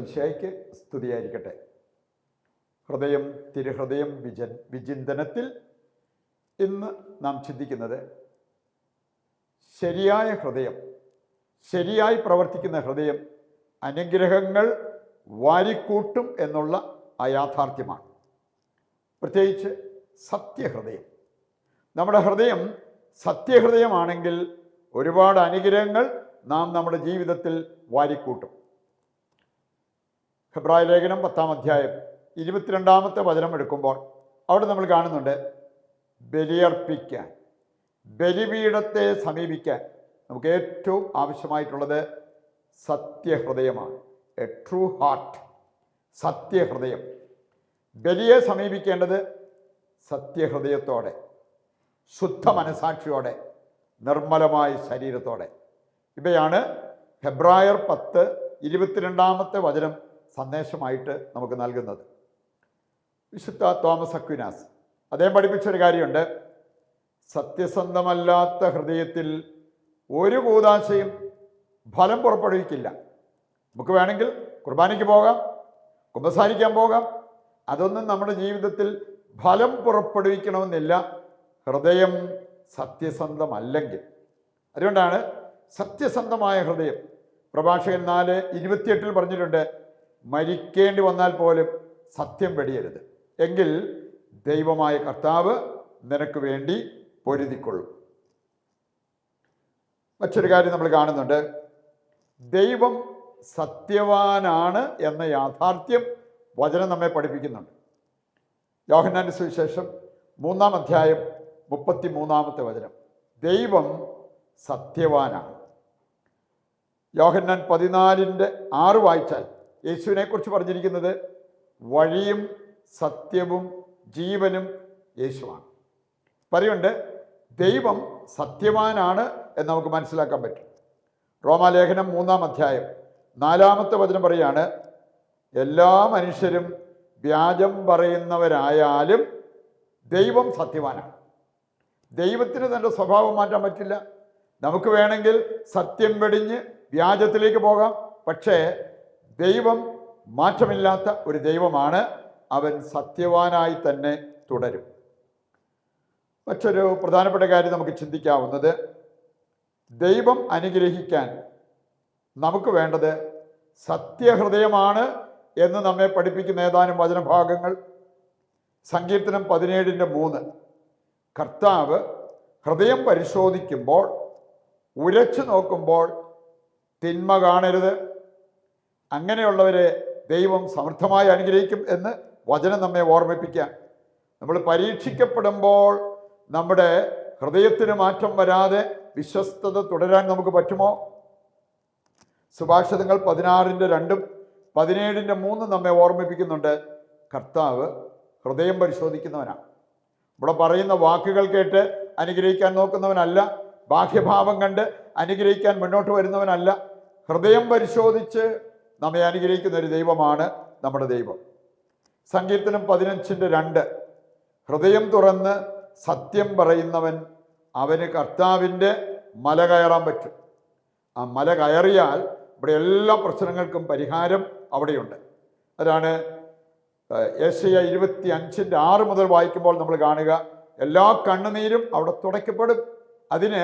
ഈശോമിശിഹായ്ക്ക് സ്തുതിയായിരിക്കട്ടെ. ഹൃദയം തിരുഹൃദയം വിചിന്തനത്തിൽ ഇന്ന് നാം ചിന്തിക്കുന്നത് ശരിയായ ഹൃദയം, ശരിയായി പ്രവർത്തിക്കുന്ന ഹൃദയം അനുഗ്രഹങ്ങൾ വാരിക്കൂട്ടും എന്നുള്ള യാഥാർത്ഥ്യമാണ്. പ്രത്യേകിച്ച് സത്യഹൃദയം. നമ്മുടെ ഹൃദയം സത്യഹൃദയമാണെങ്കിൽ ഒരുപാട് അനുഗ്രഹങ്ങൾ നാം നമ്മുടെ ജീവിതത്തിൽ വാരിക്കൂട്ടും. ഹെബ്രായ ലേഖനം 10-ാം അധ്യായം 22-ാമത്തെ വചനം എടുക്കുമ്പോൾ അവിടെ നമ്മൾ കാണുന്നുണ്ട്, ബലിയർപ്പിക്കാൻ, ബലിപീഠത്തെ സമീപിക്കാൻ നമുക്ക് ഏറ്റവും ആവശ്യമായിട്ടുള്ളത് സത്യഹൃദയമാണ്. എ ട്രൂ ഹാർട്ട്, സത്യഹൃദയം. ബലിയെ സമീപിക്കേണ്ടത് സത്യഹൃദയത്തോടെ, ശുദ്ധ മനസാക്ഷിയോടെ, നിർമ്മലമായ ശരീരത്തോടെ. ഇവയാണ് ഹെബ്രായർ 10:22 വചനം സന്ദേശമായിട്ട് നമുക്ക് നൽകുന്നത്. വിശുദ്ധ തോമസ് അക്വിനാസ് അദ്ദേഹം പഠിപ്പിച്ചൊരു കാര്യമുണ്ട്, സത്യസന്ധമല്ലാത്ത ഹൃദയത്തിൽ ഒരു കൂദാശയും ഫലം പുറപ്പെടുവിക്കില്ല. നമുക്ക് വേണമെങ്കിൽ കുർബാനയ്ക്ക് പോകാം, കുമ്പസാരിക്കാൻ പോകാം, അതൊന്നും നമ്മുടെ ജീവിതത്തിൽ ഫലം പുറപ്പെടുവിക്കണമെന്നില്ല ഹൃദയം സത്യസന്ധമല്ലെങ്കിൽ. അതുകൊണ്ടാണ് സത്യസന്ധമായ ഹൃദയം പ്രഭാഷകൻ 4:28 പറഞ്ഞിട്ടുണ്ട്, മരിക്കേണ്ടി വന്നാൽ പോലും സത്യം വെടിയരുത്, എങ്കിൽ ദൈവമായ കർത്താവ് നിനക്ക് വേണ്ടി പൊരുതിക്കൊള്ളും. മറ്റൊരു കാര്യം നമ്മൾ കാണുന്നുണ്ട്, ദൈവം സത്യവാനാണ് എന്ന യാഥാർത്ഥ്യം വചനം നമ്മെ പഠിപ്പിക്കുന്നുണ്ട്. യോഹന്നാന്റെ സുവിശേഷം 3-ാം അധ്യായം 33-ാമത്തെ വചനം, ദൈവം സത്യവാനാണ്. യോഹന്നാൻ 14:6 വായിച്ചാൽ യേശുവിനെ കുറിച്ച് പറഞ്ഞിരിക്കുന്നത് വഴിയും സത്യവും ജീവനും യേശുവാണ്. പറയുന്നുണ്ട് ദൈവം സത്യവാനാണ് എന്ന് നമുക്ക് മനസ്സിലാക്കാൻ പറ്റും. റോമാലേഖനം 3-ാം അധ്യായം 4-ാമത്തെ വചനം പറയാണ്, എല്ലാ മനുഷ്യരും വ്യാജം പറയുന്നവരായാലും ദൈവം സത്യവാനാണ്. ദൈവത്തിന് തൻ്റെ സ്വഭാവം മാറ്റാൻ പറ്റില്ല. നമുക്ക് വേണമെങ്കിൽ സത്യം വെടിഞ്ഞ് വ്യാജത്തിലേക്ക് പോകാം, പക്ഷേ ദൈവം മാറ്റമില്ലാത്ത ഒരു ദൈവമാണ്. അവൻ സത്യവാനായി തന്നെ തുടരും. മറ്റൊരു പ്രധാനപ്പെട്ട കാര്യം നമുക്ക് ചിന്തിക്കാവുന്നത്, ദൈവം അനുഗ്രഹിക്കാൻ നമുക്ക് വേണ്ടത് സത്യഹൃദയമാണ് എന്ന് നമ്മെ പഠിപ്പിക്കുന്ന ഏതാനും വചനഭാഗങ്ങൾ. സങ്കീർത്തനം 17:3, കർത്താവ് ഹൃദയം പരിശോധിക്കുമ്പോൾ, ഉരച്ചു നോക്കുമ്പോൾ തിന്മ കാണരുത്, അങ്ങനെയുള്ളവരെ ദൈവം സമൃദ്ധമായി അനുഗ്രഹിക്കും എന്ന് വചനം നമ്മെ ഓർമ്മിപ്പിക്കാൻ. നമ്മൾ പരീക്ഷിക്കപ്പെടുമ്പോൾ നമ്മുടെ ഹൃദയത്തിന് മാറ്റം വരാതെ വിശ്വസ്തത തുടരാൻ നമുക്ക് പറ്റുമോ? സുഭാഷിതങ്ങൾ 16:2, 17:3 നമ്മെ ഓർമ്മിപ്പിക്കുന്നുണ്ട്, കർത്താവ് ഹൃദയം പരിശോധിക്കുന്നവനാണ്. ഇവിടെ പറയുന്ന വാക്കുകൾ കേട്ട് അനുഗ്രഹിക്കാൻ നോക്കുന്നവനല്ല, ബാഹ്യഭാവം കണ്ട് അനുഗ്രഹിക്കാൻ മുന്നോട്ട് വരുന്നവനല്ല, ഹൃദയം പരിശോധിച്ച് നമ്മെ അനുഗ്രഹിക്കുന്ന ഒരു ദൈവമാണ് നമ്മുടെ ദൈവം. സങ്കീർത്തനം 15:2, ഹൃദയം തുറന്ന് സത്യം പറയുന്നവൻ അവന് കർത്താവിൻ്റെ മല കയറാൻ പറ്റും. ആ മല കയറിയാൽ ഇവിടെ എല്ലാ പ്രശ്നങ്ങൾക്കും പരിഹാരം അവിടെയുണ്ട്. അതാണ് യെശയ്യാ 25:6 മുതൽ വായിക്കുമ്പോൾ നമ്മൾ കാണുക, എല്ലാ കണ്ണുനീരും അവിടെ തുടയ്ക്കപ്പെടും. അതിന്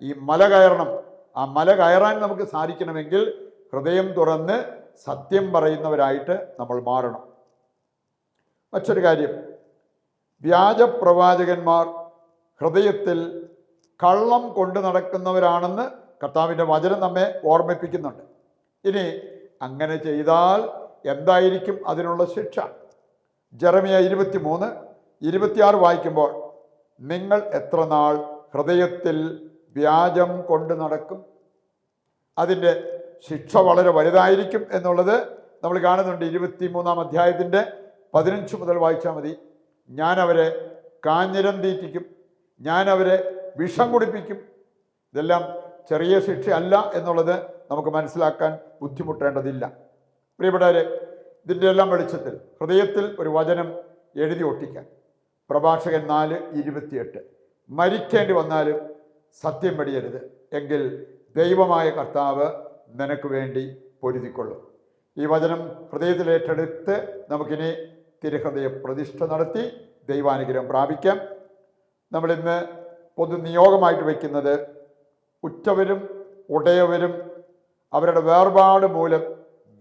ഈ മല കയറണം. ആ മല കയറാൻ നമുക്ക് സാധിക്കണമെങ്കിൽ ഹൃദയം തുറന്ന് സത്യം പറയുന്നവരായിട്ട് നമ്മൾ മാറണം. മറ്റൊരു കാര്യം, വ്യാജപ്രവാചകന്മാർ ഹൃദയത്തിൽ കള്ളം കൊണ്ടു നടക്കുന്നവരാണെന്ന് കർത്താവിൻ്റെ വചനം നമ്മെ ഓർമ്മിപ്പിക്കുന്നുണ്ട്. ഇനി അങ്ങനെ ചെയ്താൽ എന്തായിരിക്കും അതിനുള്ള ശിക്ഷ? ജെറമ്യ 23:26 വായിക്കുമ്പോൾ, നിങ്ങൾ എത്ര നാൾ ഹൃദയത്തിൽ വ്യാജം കൊണ്ട് നടക്കും? അതിൻ്റെ ശിക്ഷ വളരെ വലുതായിരിക്കും എന്നുള്ളത് നമ്മൾ കാണുന്നുണ്ട്. 23-ാം അധ്യായത്തിൻ്റെ 15 മുതൽ വായിച്ചാൽ മതി. ഞാൻ അവരെ കാഞ്ഞിരം തീറ്റിക്കും, ഞാൻ അവരെ വിഷം കുടിപ്പിക്കും. ഇതെല്ലാം ചെറിയ ശിക്ഷ അല്ല എന്നുള്ളത് നമുക്ക് മനസ്സിലാക്കാൻ ബുദ്ധിമുട്ടേണ്ടതില്ല. പ്രിയപ്പെട്ടവരെ, ഇതിൻ്റെ എല്ലാം വെളിച്ചത്തിൽ ഹൃദയത്തിൽ ഒരു വചനം എഴുതി ഒട്ടിക്കാൻ. പ്രഭാഷകൻ 4:28, മരിക്കേണ്ടി വന്നാലും സത്യം വെടിയരുത്, എങ്കിൽ ദൈവമായ കർത്താവ് നിനക്ക് വേണ്ടി പൊരുതിക്കൊള്ളും. ഈ വചനം ഹൃദയത്തിലേറ്റെടുത്ത് നമുക്കിനി തിരുഹൃദയ പ്രതിഷ്ഠ നടത്തി ദൈവാനുഗ്രഹം പ്രാപിക്കാം. നമ്മളിന്ന് പൊതുനിയോഗമായിട്ട് വയ്ക്കുന്നത് ഉറ്റവരും ഉടയവരും അവരുടെ വേർപാട് മൂലം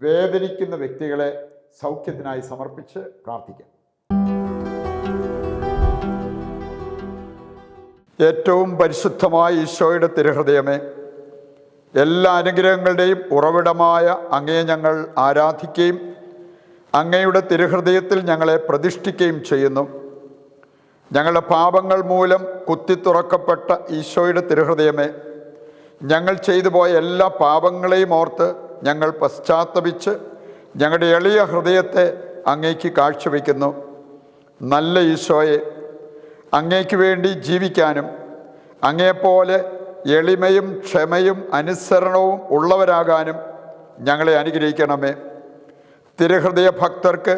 വേദനിക്കുന്ന വ്യക്തികളെ സൗഖ്യത്തിനായി സമർപ്പിച്ച് പ്രാർത്ഥിക്കാം. ഏറ്റവും പരിശുദ്ധമായ ഈശോയുടെ തിരുഹൃദയമേ, എല്ലാ അനുഗ്രഹങ്ങളുടെയും ഉറവിടമായ അങ്ങയെ ഞങ്ങൾ ആരാധിക്കുകയും അങ്ങയുടെ തിരുഹൃദയത്തിൽ ഞങ്ങളെ പ്രതിഷ്ഠിക്കുകയും ചെയ്യുന്നു. ഞങ്ങളുടെ പാപങ്ങൾ മൂലം കുത്തിത്തുറക്കപ്പെട്ട ഈശോയുടെ തിരുഹൃദയമേ, ഞങ്ങൾ ചെയ്തു പോയ എല്ലാ പാപങ്ങളെയും ഓർത്ത് ഞങ്ങൾ പശ്ചാത്തപിച്ച് ഞങ്ങളുടെ എളിയ ഹൃദയത്തെ അങ്ങേക്ക് കാഴ്ചവെക്കുന്നു. നല്ല ഈശോയെ, അങ്ങേക്ക് വേണ്ടി ജീവിക്കാനും അങ്ങേപ്പോലെ എളിമയും ക്ഷമയും അനുസരണവും ഉള്ളവരാകാനും ഞങ്ങളെ അനുഗ്രഹിക്കണമേ. തിരുഹൃദയ ഭക്തർക്ക്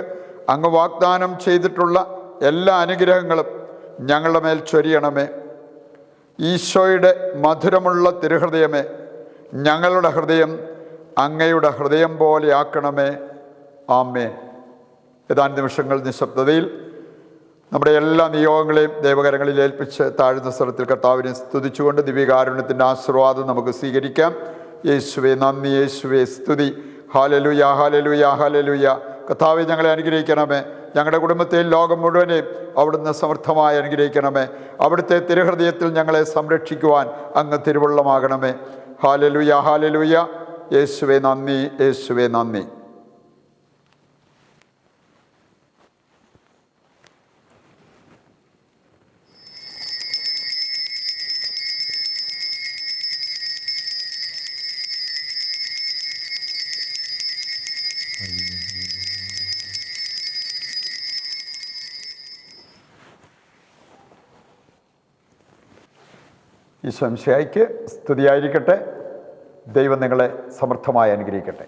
അങ്ങ് വാഗ്ദാനം ചെയ്തിട്ടുള്ള എല്ലാ അനുഗ്രഹങ്ങളും ഞങ്ങളുടെ മേൽ ചൊരിയണമേ. ഈശോയുടെ മധുരമുള്ള തിരുഹൃദയമേ, ഞങ്ങളുടെ ഹൃദയം അങ്ങയുടെ ഹൃദയം പോലെ ആക്കണമേ. ആമേൻ. ഏതാനും നിമിഷങ്ങൾ നിശബ്ദതയിൽ നമ്മുടെ എല്ലാ നിയോഗങ്ങളെയും ദൈവകരങ്ങളിൽ ഏൽപ്പിച്ച് താഴ്ന്ന സ്ഥലത്തിൽ കർത്താവിനെ സ്തുതിച്ചുകൊണ്ട് ദിവ്യകാരുണ്യത്തിൻ്റെ ആശീർവാദം നമുക്ക് സ്വീകരിക്കാം. യേശുവേ നന്ദി, യേശുവേ സ്തുതി. Hallelujah, hallelujah, hallelujah. കർത്താവേ, ഞങ്ങളെ അനുഗ്രഹിക്കണമേ. ഞങ്ങളുടെ കുടുംബത്തെയും ലോകം മുഴുവനെയും അവിടുന്ന് സമർത്ഥമായി അനുഗ്രഹിക്കണമേ. അവിടുത്തെ തിരുഹൃദയത്തിൽ ഞങ്ങളെ സംരക്ഷിക്കുവാൻ അങ്ങ് തിരുവുള്ളമാകണമേ. Hallelujah, hallelujah. യേശുവേ നന്ദി, യേശുവേ നന്ദി. ഈശോ മിശിഹായ്ക്ക് സ്തുതിയായിരിക്കട്ടെ. ദൈവം നിങ്ങളെ സമർത്ഥമായി അനുഗ്രഹിക്കട്ടെ.